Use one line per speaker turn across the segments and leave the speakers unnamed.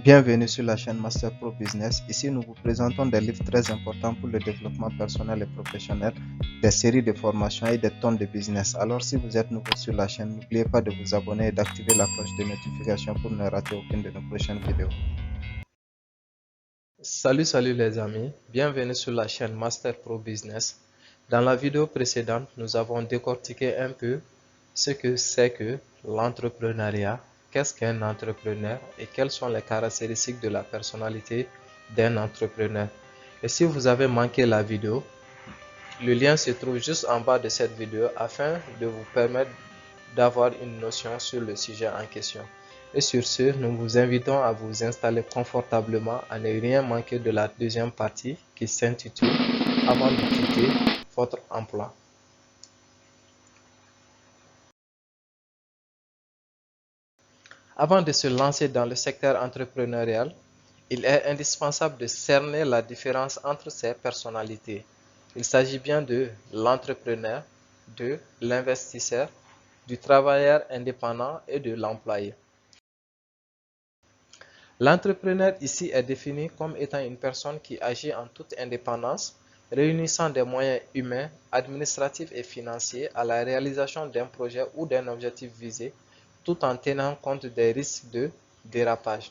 Bienvenue sur la chaîne Master Pro Business. Ici, nous vous présentons des livres très importants pour le développement personnel et professionnel, des séries de formations et des tonnes de business. Alors, si vous êtes nouveau sur la chaîne, n'oubliez pas de vous abonner et d'activer la cloche de notification pour ne rater aucune de nos prochaines vidéos.
Salut les amis, bienvenue sur la chaîne Master Pro Business. Dans la vidéo précédente, nous avons décortiqué un peu ce que c'est que l'entrepreneuriat, qu'est-ce qu'un entrepreneur et quelles sont les caractéristiques de la personnalité d'un entrepreneur. Et si vous avez manqué la vidéo, le lien se trouve juste en bas de cette vidéo afin de vous permettre d'avoir une notion sur le sujet en question. Et sur ce, nous vous invitons à vous installer confortablement à ne rien manquer de la deuxième partie qui s'intitule « Avant de quitter votre emploi ». Avant de se lancer dans le secteur entrepreneurial, il est indispensable de cerner la différence entre ces personnalités. Il s'agit bien de l'entrepreneur, de l'investisseur, du travailleur indépendant et de l'employé. L'entrepreneur ici est défini comme étant une personne qui agit en toute indépendance, réunissant des moyens humains, administratifs et financiers à la réalisation d'un projet ou d'un objectif visé, tout en tenant compte des risques de dérapage.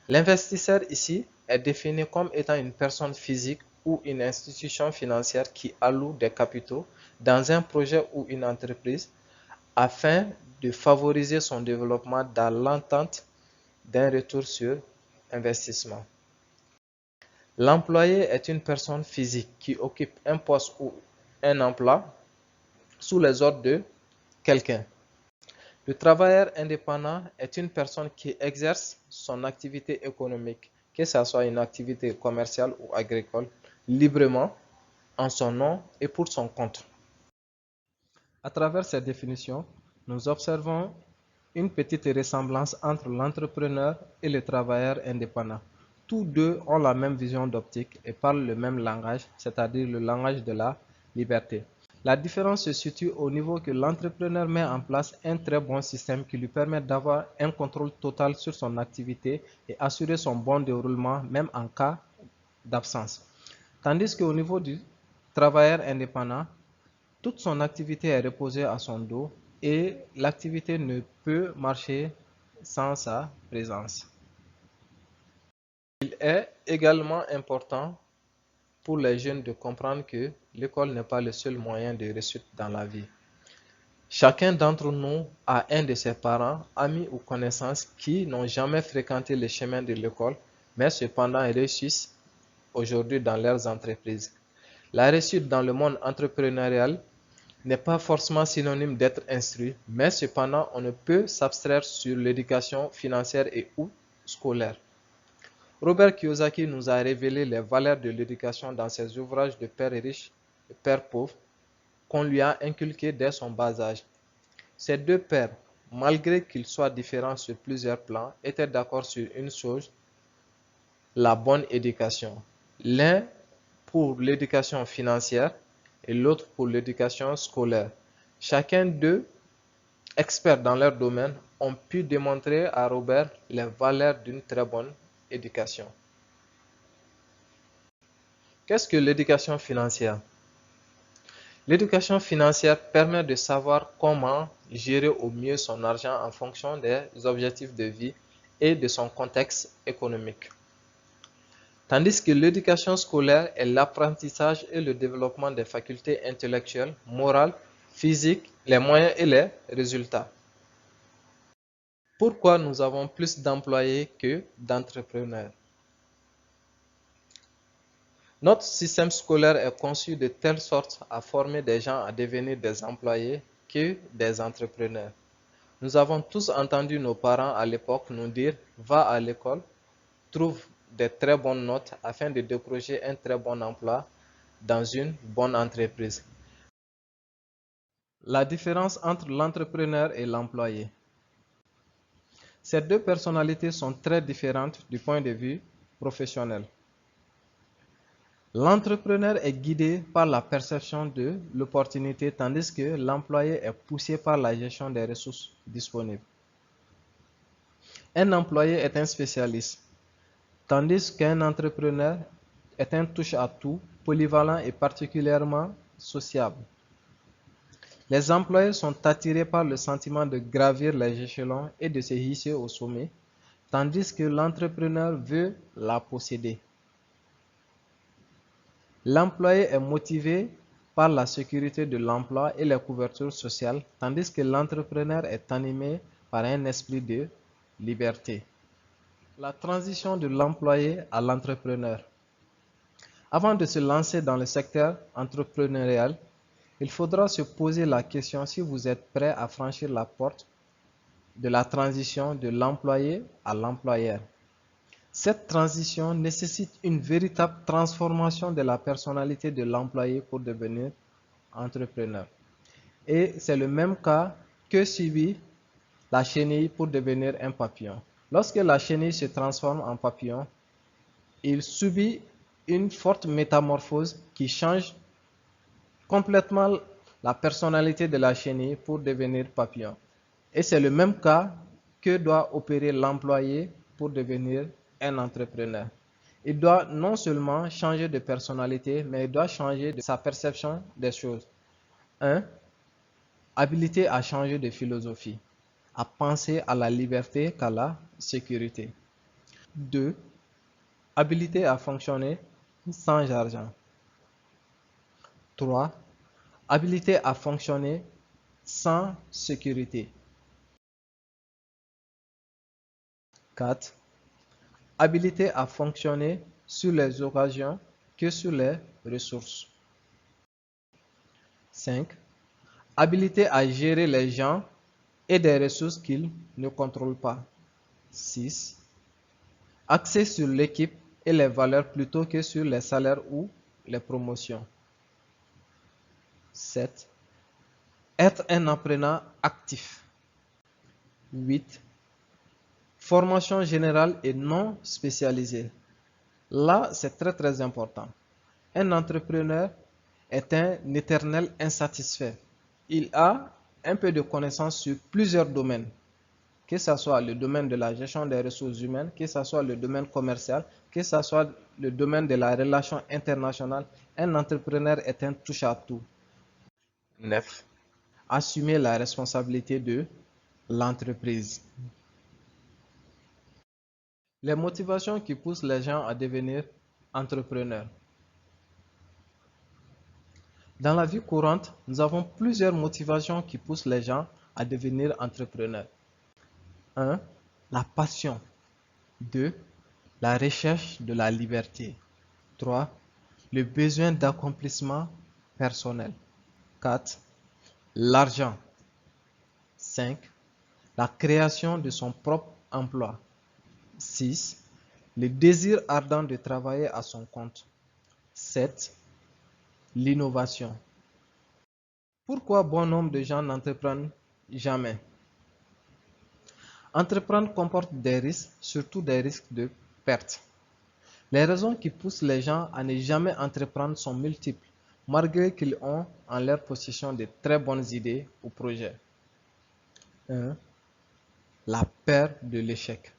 L'investisseur ici est défini comme étant une personne physique ou une institution financière qui alloue des capitaux dans un projet ou une entreprise afin de favoriser son développement dans l'attente d'un retour sur investissement. L'employé est une personne physique qui occupe un poste ou un emploi sous les ordres de quelqu'un. Le travailleur indépendant est une personne qui exerce son activité économique, que ce soit une activité commerciale ou agricole, librement, en son nom et pour son compte. À travers cette définition, nous observons une petite ressemblance entre l'entrepreneur et le travailleur indépendant. Tous deux ont la même vision d'optique et parlent le même langage, c'est-à-dire le langage de la liberté. La différence se situe au niveau que l'entrepreneur met en place un très bon système qui lui permet d'avoir un contrôle total sur son activité et assurer son bon déroulement même en cas d'absence. Tandis qu'au niveau du travailleur indépendant, toute son activité est reposée à son dos et l'activité ne peut marcher sans sa présence. Il est également important pour les jeunes de comprendre que l'école n'est pas le seul moyen de réussite dans la vie. Chacun d'entre nous a un de ses parents, amis ou connaissances qui n'ont jamais fréquenté les chemins de l'école, mais cependant réussissent aujourd'hui dans leurs entreprises. La réussite dans le monde entrepreneurial n'est pas forcément synonyme d'être instruit, mais cependant on ne peut s'abstraire sur l'éducation financière et ou scolaire. Robert Kiyosaki nous a révélé les valeurs de l'éducation dans ses ouvrages de Père riche et Père pauvre qu'on lui a inculqués dès son bas âge. Ces deux pères, malgré qu'ils soient différents sur plusieurs plans, étaient d'accord sur une chose, la bonne éducation. L'un pour l'éducation financière et l'autre pour l'éducation scolaire. Chacun d'eux, experts dans leur domaine, ont pu démontrer à Robert les valeurs d'une très bonne éducation. Qu'est-ce que l'éducation financière? L'éducation financière permet de savoir comment gérer au mieux son argent en fonction des objectifs de vie et de son contexte économique. Tandis que l'éducation scolaire est l'apprentissage et le développement des facultés intellectuelles, morales, physiques, les moyens et les résultats. Pourquoi nous avons plus d'employés que d'entrepreneurs? Notre système scolaire est conçu de telle sorte à former des gens à devenir des employés que des entrepreneurs. Nous avons tous entendu nos parents à l'époque nous dire « va à l'école, trouve des très bonnes notes afin de décrocher un très bon emploi dans une bonne entreprise. » La différence entre l'entrepreneur et l'employé. Ces deux personnalités sont très différentes du point de vue professionnel. L'entrepreneur est guidé par la perception de l'opportunité tandis que l'employé est poussé par la gestion des ressources disponibles. Un employé est un spécialiste. tandis qu'un entrepreneur est un touche-à-tout, polyvalent et particulièrement sociable. Les employés sont attirés par le sentiment de gravir les échelons et de se hisser au sommet, tandis que l'entrepreneur veut la posséder. L'employé est motivé par la sécurité de l'emploi et les couvertures sociales, tandis que l'entrepreneur est animé par un esprit de liberté. La transition de l'employé à l'entrepreneur. Avant de se lancer dans le secteur entrepreneurial, il faudra se poser la question si vous êtes prêt à franchir la porte de la transition de l'employé à l'employeur. Cette transition nécessite une véritable transformation de la personnalité de l'employé pour devenir entrepreneur. Et c'est le même cas que subit la chenille pour devenir un papillon. Lorsque la chenille se transforme en papillon, il subit une forte métamorphose qui change complètement la personnalité de la chenille pour devenir papillon. Et c'est le même cas que doit opérer l'employé pour devenir un entrepreneur. Il doit non seulement changer de personnalité, mais il doit changer de sa perception des choses. 1. Habilité à changer de philosophie, à penser à la liberté qu'à la sécurité. 2. Habilité à fonctionner sans argent. 3. Habilité à fonctionner sans sécurité. 4. Habilité à fonctionner sur les occasions que sur les ressources. 5. Habilité à gérer les gens et des ressources qu'il ne contrôle pas. 6. Axé sur l'équipe et les valeurs plutôt que sur les salaires ou les promotions. 7. Être un apprenant actif. 8. Formation générale et non spécialisée. Là, c'est très important. Un entrepreneur est un éternel insatisfait. Il a un peu de connaissances sur plusieurs domaines, que ce soit le domaine de la gestion des ressources humaines, que ce soit le domaine commercial, que ce soit le domaine de la relation internationale. Un entrepreneur est un touche-à-tout. 9. Assumer la responsabilité de l'entreprise. Les motivations qui poussent les gens à devenir entrepreneurs. Dans la vie courante, nous avons plusieurs motivations qui poussent les gens à devenir entrepreneurs. 1. La passion. 2. La recherche de la liberté. 3. Le besoin d'accomplissement personnel. 4. L'argent. 5. La création de son propre emploi. 6. Le désir ardent de travailler à son compte. 7. L'innovation. Pourquoi bon nombre de gens n'entreprennent jamais? Entreprendre comporte des risques, surtout des risques de perte. Les raisons qui poussent les gens à ne jamais entreprendre sont multiples, malgré qu'ils ont en leur possession de très bonnes idées ou projets. 1. La peur de l'échec.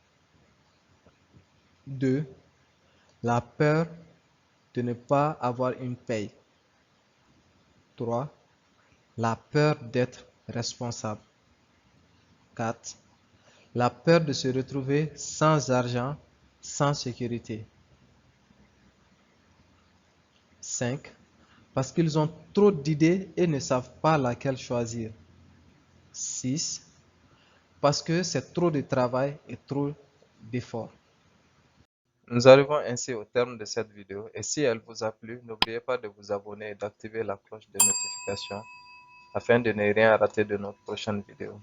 2. La peur de ne pas avoir une paye. 3. La peur d'être responsable. 4. La peur de se retrouver sans argent, sans sécurité. 5. Parce qu'ils ont trop d'idées et ne savent pas laquelle choisir. 6. Parce que c'est trop de travail et trop d'efforts. Nous arrivons ainsi au terme de cette vidéo et si elle vous a plu, n'oubliez pas de vous abonner et d'activer la cloche de notification afin de ne rien rater de notre prochaine vidéo.